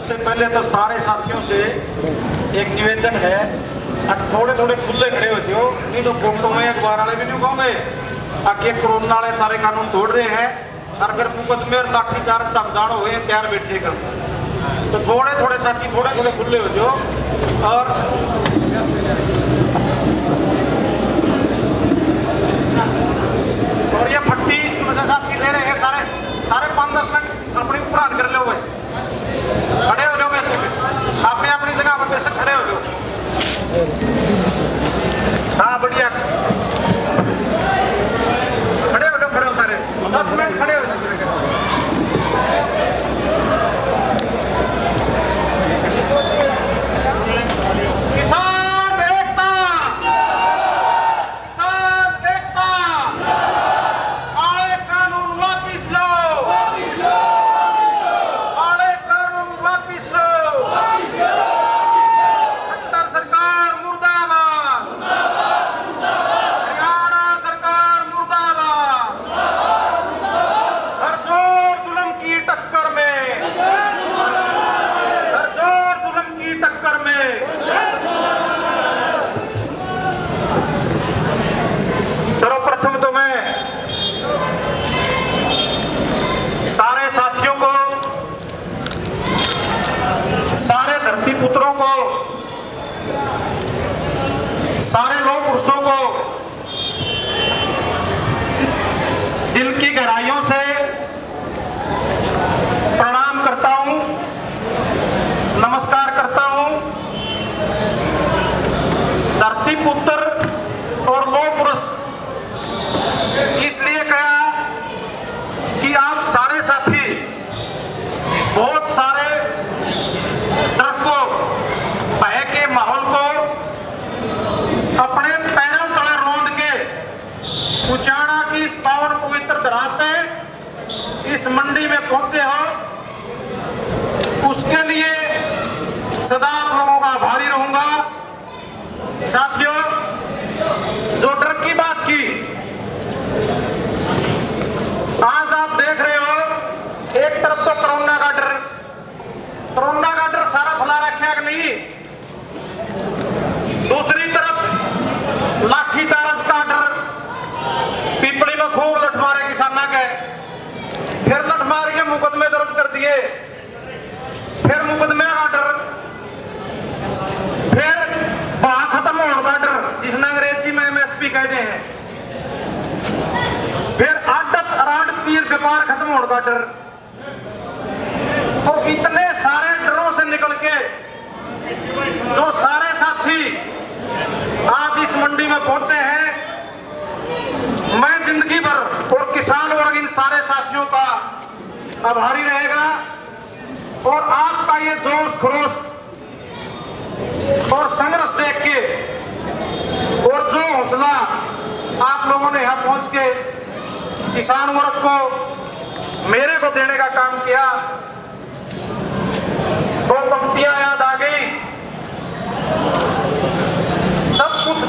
सबसे पहले तो सारे साथियों से एक निवेदन है, थोड़े थोड़े खुले खड़े होते हो, नहीं तो फोटो में अखबार वाले भी नहीं कहोगे आके कोरोना वाले सारे कानून तोड़ रहे हैं, और अगर मुकदमे और लाठी चार्ज धमजान हो गए तैयार बैठे कर। तो थोड़े थोड़े साथी थोड़े थोड़े खुले हो जाओ। और ये फट्टी मुझे साथी दे रहे हैं सारे सारे 5-10 मिनट अपनी पुरान कर लो, खड़े हो जाओ वैसे में, अपनी अपनी जगह पर वैसे खड़े हो जाओ। हाँ बढ़िया, खड़े हो जाओ, खड़े हो सारे 10 मिनट खड़े हो जाओ। सर्वप्रथम तो मैं सारे साथियों को, सारे धरती पुत्रों को, सारे लोक पुरुषों को दिल की गहराइयों से प्रणाम करता हूं, नमस्कार करता हूं। धरती पुत्र और लोक पुरुष इसलिए कहा कि आप सारे साथी बहुत सारे डर को, भय के माहौल को अपने पैरों तले रोंद के उचाड़ा की इस पावन पवित्र धरा पे इस मंडी में पहुंचे हो, उसके लिए सदा आप लोगों का आभारी रहूंगा। साथियों, जो डर की बात की, आज आप देख रहे हो एक तरफ तो कोरोना का डर सारा फैला रखा है कि नहीं, दूसरी तरफ लाठी चार्ज का डर, पीपली में खूब लठ मारे किसाना के, फिर लठ मार के मुकदमे दर्ज कर दिए, फिर मुकदमे का डर, फिर वहां खत्म होने का डर जिसने अंग्रेजी में MSP कहते हैं, फिर आड़त अराड़ तीर व्यापार खत्म होने का डर। तो इतने सारे डरों से निकल के जो सारे साथी आज इस मंडी में पहुंचे हैं, मैं जिंदगी भर और किसान वर्ग इन सारे साथियों का आभारी रहेगा। और आपका ये जोश खरोश और संघर्ष देख के और जो हौसला आप लोगों ने यहां पहुंच के किसान वर्ग को, मेरे को देने का काम किया, दो पंक्तियां याद आ गई। सब कुछ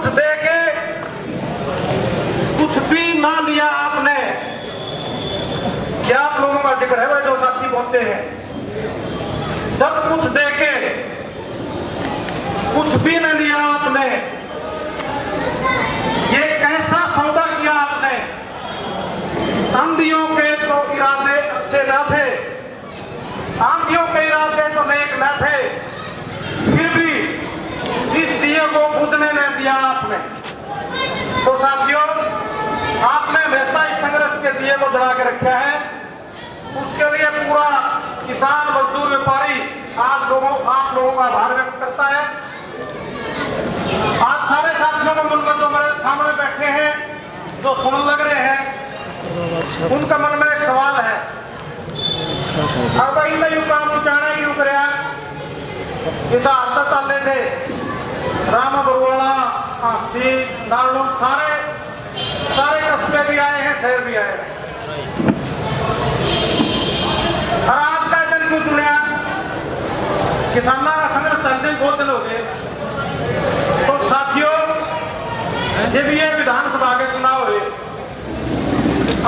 दे के कुछ भी ना लिया आपने। क्या आप लोगों का जिक्र है भाई जो साथी पहुंचे हैं? सब कुछ दे के कुछ भी न लिया आपने। ये कैसा सौदा किया आपने? आंधियों के तो इरादे अच्छे न थे, आंधियों के इरादे तो नेक न थे, फिर भी इस दिए को बुझने नहीं दिया आपने। तो साथियों, आपने हमेशा इस संघर्ष के दिए को जला के रखा है, उसके लिए पूरा किसान मजदूर व्यापारी आप लोगों का आभार व्यक्त करता है। आज सारे साथियों को मन में जो मेरे सामने बैठे हैं, जो सुन लग रहे हैं, उनका मन में एक सवाल है, अब इन यू काम उचाने क्यों कर इस हालत चल थे राम बरुआला, हांसी, नालुम, सारे कस्बे भी आए हैं, शहर भी आए हैं। और आज का दिन क्यों चुनिया? किसानों का संघर्ष चलते बहुत दिन हो गए। तो साथियों, जब ये विधानसभा के चुनाव हुए,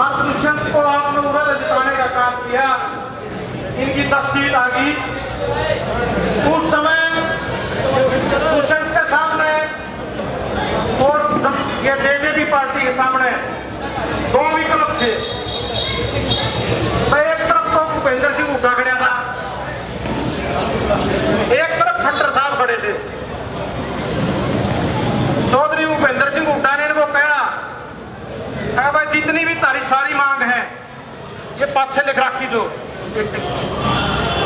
आज दुष्यंत को आपने उड़द जिताने का काम किया। इनकी 10 सीट आ गई। उस समय दुष्यंत के सामने और ये जेजेपी पार्टी के सामने दो विकल्प थे। एक तरफ तो भूपेंद्र सिंह हुड्डा खड़ा था, एक तरफ खट्टर साहब खड़े थे। चौधरी भूपेंद्र सिंह हुड्डा ने इनको कहा, भाई जितनी भी तारी सारी मांग है, ये पाछे लिख रखी जो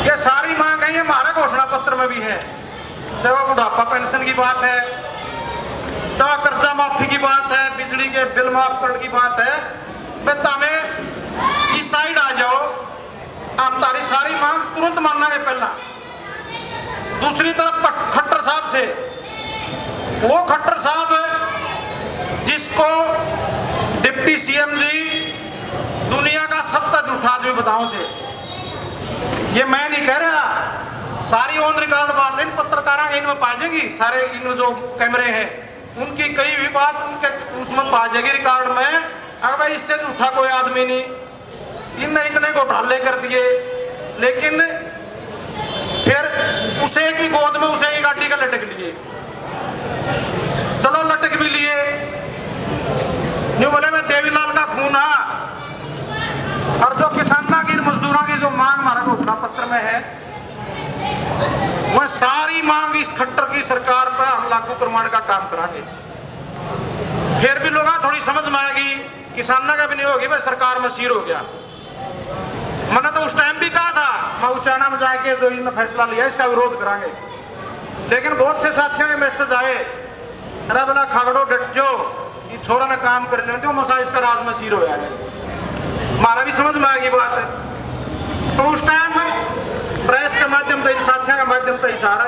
ये सारी मांग है, ये हमारे घोषणा पत्र में भी है। चाहे वो बुढ़ापा पेंशन की बात है, चाहे कर्जा माफी की बात है, बिजली के बिल माफ करने की बात है, हमें इस साइड आ जाओ, हम तारी सारी मांग तुरंत मानेंगे। पहला दूसरी तरफ खट्टर साहब थे, वो खट्टर साहब जिसको डिप्टी सीएम जी दुनिया का सबसे झूठा आदमी बताओ थे। ये मैं नहीं कह रहा, सारी ऑन रिकॉर्ड बात है, इन पत्रकारों इनमें पा जाएगी, सारे इन जो कैमरे हैं उनकी कई भी बात उनके उसमें पा जाएगी रिकॉर्ड में। अगर भाई इससे झूठा कोई आदमी नहीं, इनने इतने घोटाले कर दिए, लेकिन फिर उसे की गोद में उसे की गाड़ी का लटक लिए। चलो लटक भी लिए, न्यू बोले में देवीलाल का खून है, और जो किसानों की मजदूरों की जो मांग हमारा घोषणा पत्र में है, वह सारी मांग इस खट्टर की सरकार पर हम लागू करवाने का काम करांगे। फिर भी लोग थोड़ी समझ में आएगी, किसानों का भी नहीं होगी, भाई सरकार में सीर हो गया। मैंने तो उस टाइम भी कहा था, मैं उचाना में जाके जो इन्होंने फैसला लिया इसका विरोध करांगे, लेकिन बहुत से साथियों के मैसेज आए, अरे बोला खागड़ो डट जो, ये छोरा ने काम कर लेते हो, मसा इसका राज में सीर हो जाए। हमारा भी समझ में आएगी बात है। तो उस टाइम प्रेस के माध्यम से, साथियों के माध्यम से इशारा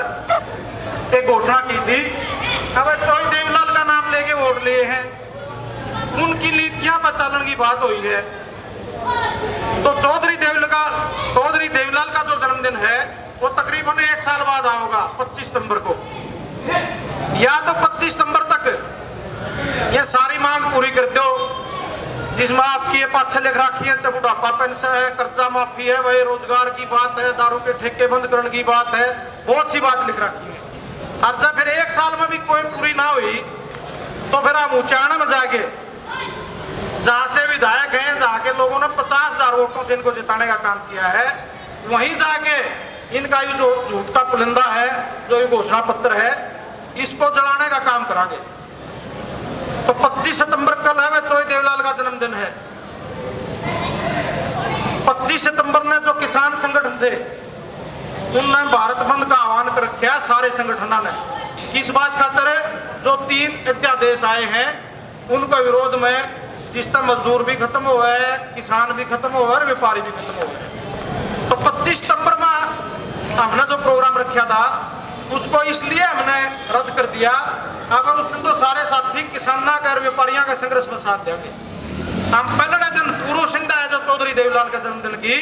एक घोषणा की थी, अब चौधरी देवीलाल का नाम लेके वोट लिए हैं, उनकी नीतियां पर चलन की बात हुई है। तो चौधरी देवीलाल का जो जन्मदिन है वो तकरीबन 1 साल बाद आओगा, 25 सितंबर को। या तो 25 सितंबर तक ये सारी मांग पूरी कर दो, जिसमें आपकी ये पाछे लिख रखी है, चाहे बुढ़ापा पेंशन है, कर्जा माफी है, वही रोजगार की बात है, दारू के ठेके बंद करने की बात है, बहुत सी बात लिख रखी है। और जब फिर 1 साल में भी कोई पूरी ना हुई, तो फिर आप उच्चारण में जाके, जहां से विधायक हैं, जहां के लोगों ने 50,000 वोटों से इनको जिताने का काम किया है, वहीं जाके इनका ये जो झूठ का पुलिंदा है, जो ये घोषणा पत्र है, इसको जलाने का काम करांगे। तो 25 सितंबर कल है, चौधरी देवीलाल का जन्मदिन है। 25 सितंबर ने जो किसान संगठन थे, उनने भारत बंद का आह्वान कर रखा, सारे संगठनों ने। किस बात खातर? जो 3 अध्यादेश आए हैं उनका विरोध में, जिसका मजदूर भी खत्म हुआ है, किसान भी खत्म हुआ है और व्यापारी भी खत्म हुआ है। तो 25 सितंबर में हमने जो प्रोग्राम रखा था उसको इसलिए हमने रद्द कर दिया, अगर उस दिन तो सारे साथी किसानों का और व्यापारियों के संघर्ष में साथ देंगे। हम पहले दिन पूर्व संध्या है जो चौधरी देवीलाल के जन्मदिन की,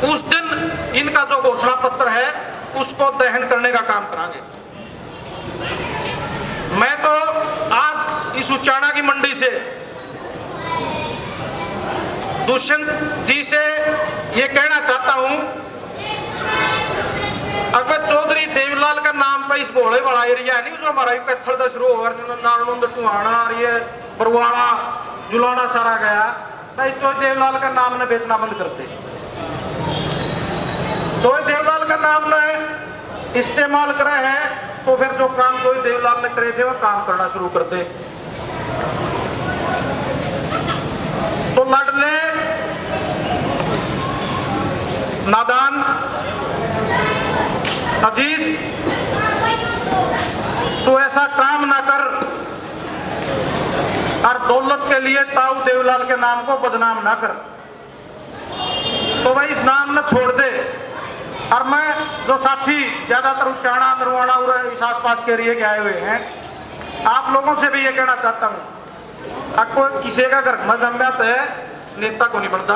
उस दिन इनका जो घोषणा पत्र है उसको दहन करने का काम करांगे। मैं तो आज इस उचाना की मंडी से दुष्यंत जी से ये कहना चाहता हूं, अगर चौधरी देवीलाल का नाम पर इस भोले वाला एरिया नहीं, जो हमारा पैथल का शुरू हो नारनंद टुहाना और ये बरवाड़ा जुलाना सारा गया, भाई चौधरी देवीलाल का नाम ने बेचना बंद करते। चौधरी देवीलाल का नाम ने इस्तेमाल करे हैं, तो फिर जो काम चौधरी देवीलाल ने करे थे वो काम करना शुरू कर दे। तो लड़ले नादान अजीज, तो ऐसा काम ना कर और दौलत के लिए ताऊ देवीलाल के नाम को बदनाम ना कर। तो भाई इस नाम न छोड़ दे। और मैं जो साथी ज्यादातर उचाना नरवाना और इस आसपास के एरिया के आए हुए हैं, आप लोगों से भी ये कहना चाहता हूँ, कोई किसी का घर में जन्मत है नेता को नहीं बनता।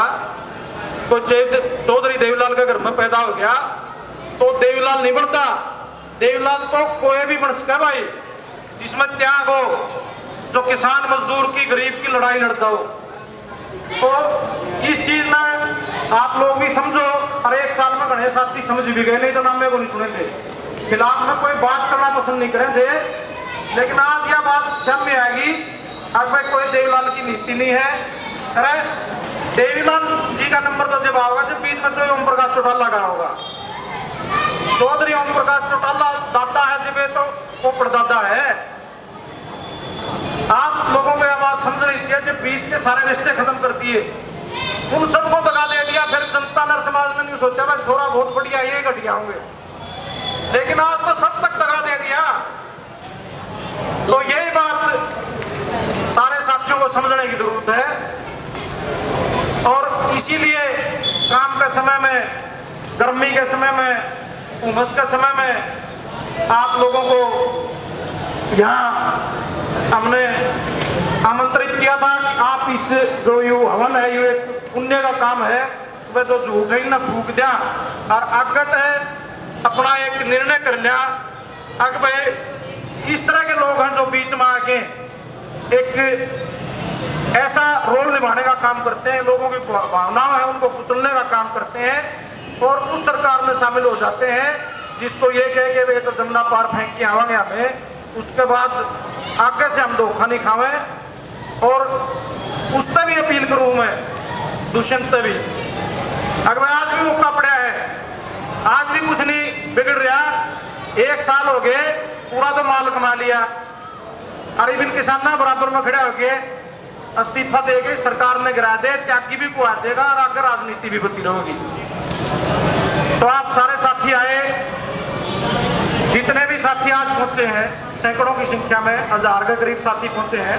कोई चौधरी देवीलाल के घर में पैदा हो गया तो देवीलाल नहीं बनता। देवीलाल तो कोई भी बन सके भाई, जिसमें त्याग हो, जो किसान मजदूर की गरीब की लड़ाई लड़ता हो। तो इस चीज में आप लोग भी समझो और 1 साल में गणेश साथी समझ भी गए, नहीं तो नाम को नहीं सुनेंगे। खिलाफ में कोई बात करना पसंद नहीं करेंगे, लेकिन आज यह बात सामने आएगी। अब भाई कोई देवीलाल की नीति नहीं है। अरे देवीलाल जी का नंबर तो जब आओगा जब बीच में जो ओम प्रकाश चौटाला का होगा। चौधरी ओम प्रकाश चौटाला दादा है जब, तो वो परदादा है। आप लोगों को यह बात समझनी चाहिए, जब बीच के सारे रिश्ते खत्म करती है, उन सबको दगा दे दिया। फिर जनता ने, समाज ने नहीं सोचा भाई छोरा बहुत बढ़िया, ये घटिया होंगे, लेकिन आज तो सब तक दगा दे दिया। तो यही बात सारे साथियों को समझने की जरूरत है। और इसीलिए काम के समय में, गर्मी के समय में, उमस के समय में आप लोगों को यहाँ हमने आमंत्रित किया था कि आप इस जो यू हवन है, ये एक पुण्य का काम है, वह जो झूठ है ना फूक दिया और आगत है अपना एक निर्णय कर लिया। अगर भाई इस तरह के लोग हैं जो बीच में आके एक ऐसा रोल निभाने का काम करते हैं, लोगों की भावनाएं हैं उनको कुचलने का काम करते हैं और उस सरकार में शामिल हो जाते हैं जिसको ये कहे कि वे तो जमुना पार फेंक के आवेंगे हमें, उसके बाद आगे से हम धोखा नहीं खावे। और उस पर भी अपील करूँ मैं, दुष्यंत भी, अगर आज भी मौका पड़ा है, आज भी कुछ नहीं बिगड़ रहा। 1 साल हो गए, पूरा तो माल कमा लिया, अरे बिन किसाना बराबर में खड़े होके इस्तीफा दे के सरकार ने गिरा दे, त्यागी भी को आ जाएगा और आगे राजनीति भी बची रहेगी। तो आप सारे साथी आए, जितने भी साथी आज पहुंचे हैं, सैकड़ों की संख्या में, 1000 के करीब साथी पहुंचे हैं।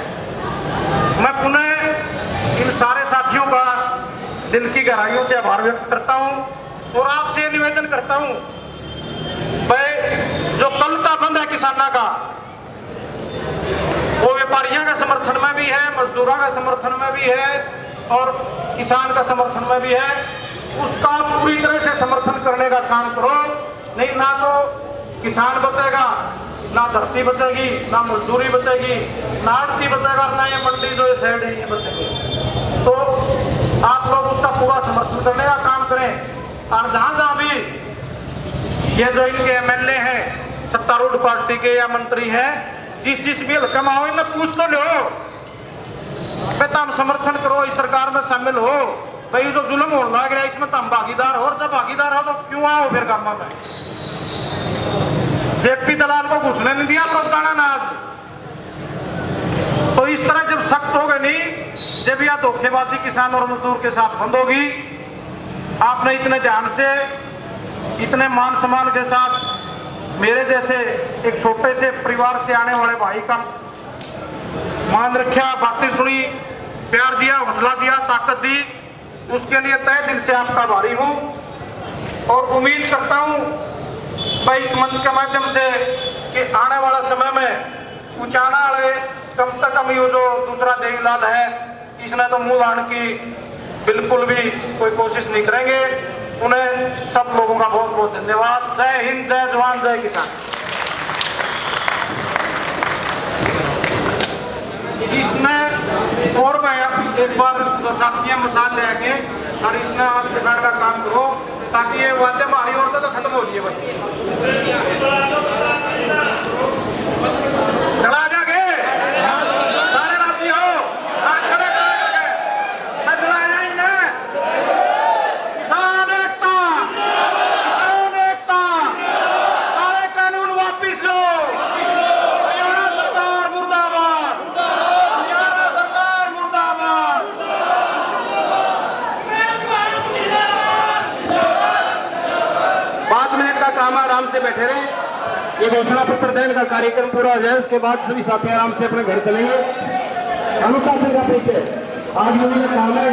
मैं पुनः इन सारे साथियों का दिल की गहराइयों से आभार व्यक्त करता हूं और आपसे निवेदन करता हूं भाई जो कल का बंद है किसानों का, वो व्यापारियों का समर्थन में भी है, मजदूरों का समर्थन में भी है और किसान का समर्थन में भी है, उसका पूरी तरह से समर्थन करने का काम करो। नहीं ना तो किसान बचेगा, ना धरती बचेगी, ना मजदूरी बचेगी, ना आड़ती बचेगा, ना ये मंडी जो ये साइड है ये बचेगी। तो आप लोग उसका पूरा समर्थन करने का काम करें। और जहां जहां भी ये जो इनके एमएलए हैं, सत्तारूढ़ पार्टी के या मंत्री हैं, जिस भी हल्के में हो इन्हें पूछ तो लो, हम समर्थन करो, इस सरकार में शामिल हो भाई। जो जुल्म होने लग रहा है इसमें तो हम भागीदार हो, और जब भागीदार हो तो क्यों आओ फिर काम में। जेपी दलाल को घुसने नहीं दिया प्रोदाना नाज। तो इस तरह जब सख्त हो गए नहीं, जब यह धोखेबाजी किसान और मजदूर के साथ बंद होगी, आपने इतने ध्यान से, इतने मान सम्मान के साथ मेरे जैसे एक छोटे से परिवार से आने वाले भाई का मान रखा, बातें सुनी, प्यार दिया, हौसला दिया, ताकत दी, उसके लिए तहे दिल से आपका आभारी हूं। और उम्मीद करता हूं भाई इस मंच के माध्यम से कि आने वाला समय में उचाना वाले कम से कम ये जो दूसरा देवीलाल है, इसने तो मुंह लाने की बिल्कुल भी कोई कोशिश नहीं करेंगे। उन्हें सब लोगों का बहुत बहुत धन्यवाद। जय हिंद, जय जवान, जय किसान। इसने और मैं एक बार साथियां मसाल ले आके और इसने आज दिखाने का काम करो ताकि ये वाद्य हमारी औरतें तो खत्म हो रही है भाई। चला जाके सारे राजी हो, आज खड़े करके मैं चला जाएंगे। किसान एकता, किसान एकता, काले कानून वापिस लो, हरियाणा सरकार मुर्दाबाद, हरियाणा सरकार मुर्दाबाद। 5 मिनट का काम, आराम से बैठे रहे। ये घोषणा पत्र देने का कार्यक्रम पूरा हो जाए, उसके बाद सभी साथी आराम से अपने घर चलेंगे। अनुशासन का परिचय आज मुझे काम है,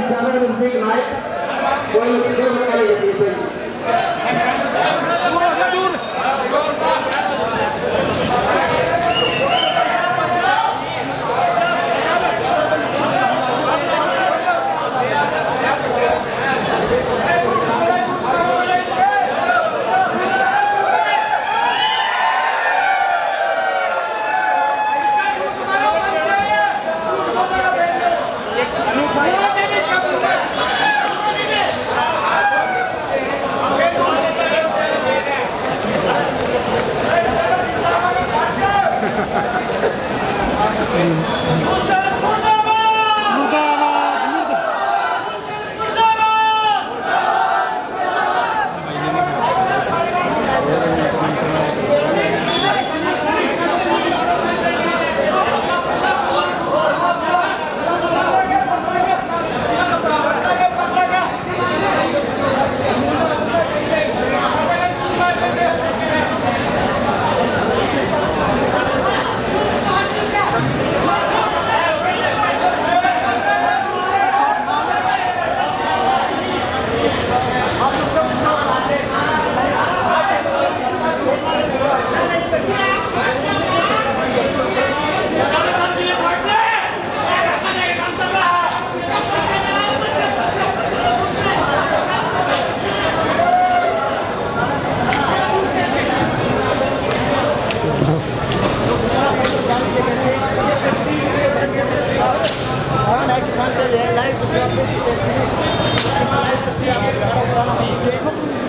किसान है, किसान के लिए लाइव तस्वीर आप देख सकते हैं। लाइव तस्वीर आपको दिखा रहा हूँ पुराना मंडी से।